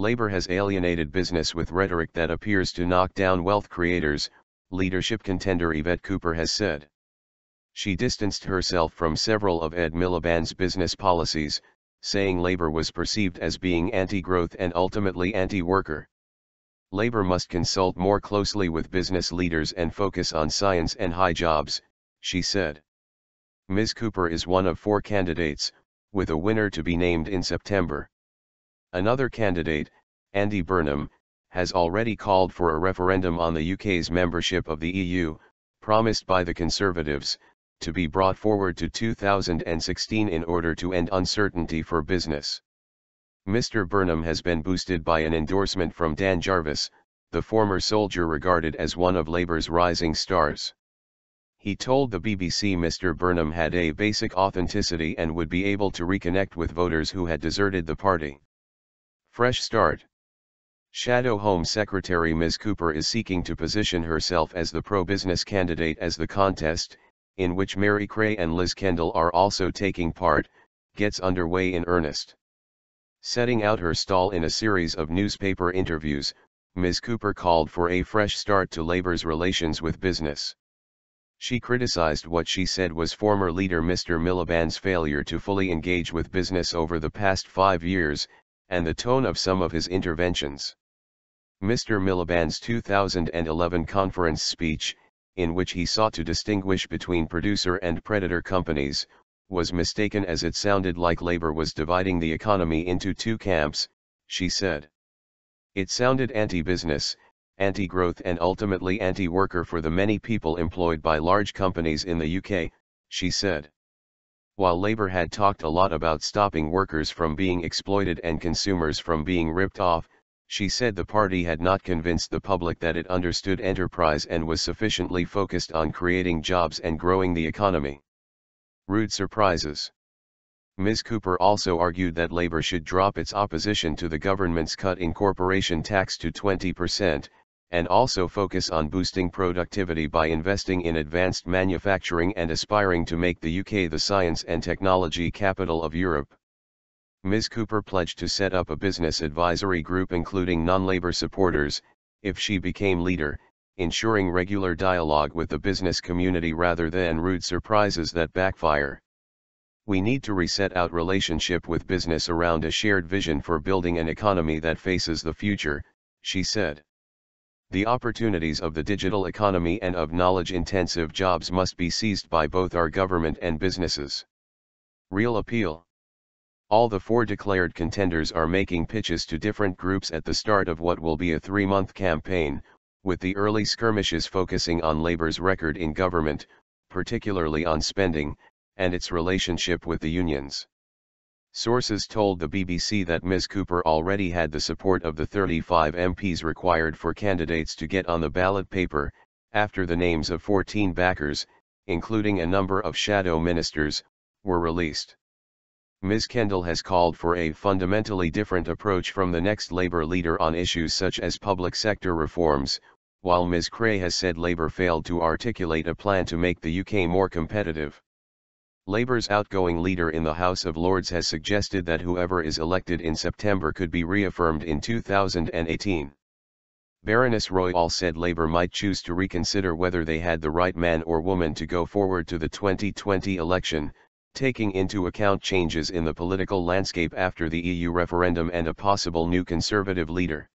Labour has alienated business with rhetoric that appears to knock down wealth creators, leadership contender Yvette Cooper has said. She distanced herself from several of Ed Miliband's business policies, saying Labour was perceived as being anti-growth and ultimately anti-worker. Labour must consult more closely with business leaders and focus on science and high jobs, she said. Ms. Cooper is one of 4 candidates, with a winner to be named in September. Another candidate, Andy Burnham, has already called for a referendum on the UK's membership of the EU, promised by the Conservatives, to be brought forward to 2016 in order to end uncertainty for business. Mr Burnham has been boosted by an endorsement from Dan Jarvis, the former soldier regarded as one of Labour's rising stars. He told the BBC Mr Burnham had a basic authenticity and would be able to reconnect with voters who had deserted the party. Fresh start. Shadow Home Secretary Ms Cooper is seeking to position herself as the pro-business candidate as the contest, in which Mary Creagh and Liz Kendall are also taking part, gets underway in earnest. Setting out her stall in a series of newspaper interviews, Ms Cooper called for a fresh start to Labour's relations with business. She criticised what she said was former leader Mr Miliband's failure to fully engage with business over the past 5 years, and the tone of some of his interventions. Mr Miliband's 2011 conference speech, in which he sought to distinguish between producer and predator companies, was mistaken as it sounded like Labour was dividing the economy into 2 camps, she said. It sounded anti-business, anti-growth and ultimately anti-worker for the many people employed by large companies in the UK, she said. While Labour had talked a lot about stopping workers from being exploited and consumers from being ripped off, she said the party had not convinced the public that it understood enterprise and was sufficiently focused on creating jobs and growing the economy. Rude surprises. Ms Cooper also argued that Labour should drop its opposition to the government's cut in corporation tax to 20%, and also focus on boosting productivity by investing in advanced manufacturing and aspiring to make the UK the science and technology capital of Europe. Ms Cooper pledged to set up a business advisory group including non-Labour supporters, if she became leader, ensuring regular dialogue with the business community rather than rude surprises that backfire. We need to reset our relationship with business around a shared vision for building an economy that faces the future, she said. The opportunities of the digital economy and of knowledge-intensive jobs must be seized by both our government and businesses. Real appeal. All the 4 declared contenders are making pitches to different groups at the start of what will be a 3-month campaign, with the early skirmishes focusing on Labour's record in government, particularly on spending, and its relationship with the unions. Sources told the BBC that Ms Cooper already had the support of the 35 MPs required for candidates to get on the ballot paper, after the names of 14 backers, including a number of shadow ministers, were released. Ms Kendall has called for a fundamentally different approach from the next Labour leader on issues such as public sector reforms, while Ms Creagh has said Labour failed to articulate a plan to make the UK more competitive. Labour's outgoing leader in the House of Lords has suggested that whoever is elected in September could be reaffirmed in 2018. Baroness Royal said Labour might choose to reconsider whether they had the right man or woman to go forward to the 2020 election, taking into account changes in the political landscape after the EU referendum and a possible new Conservative leader.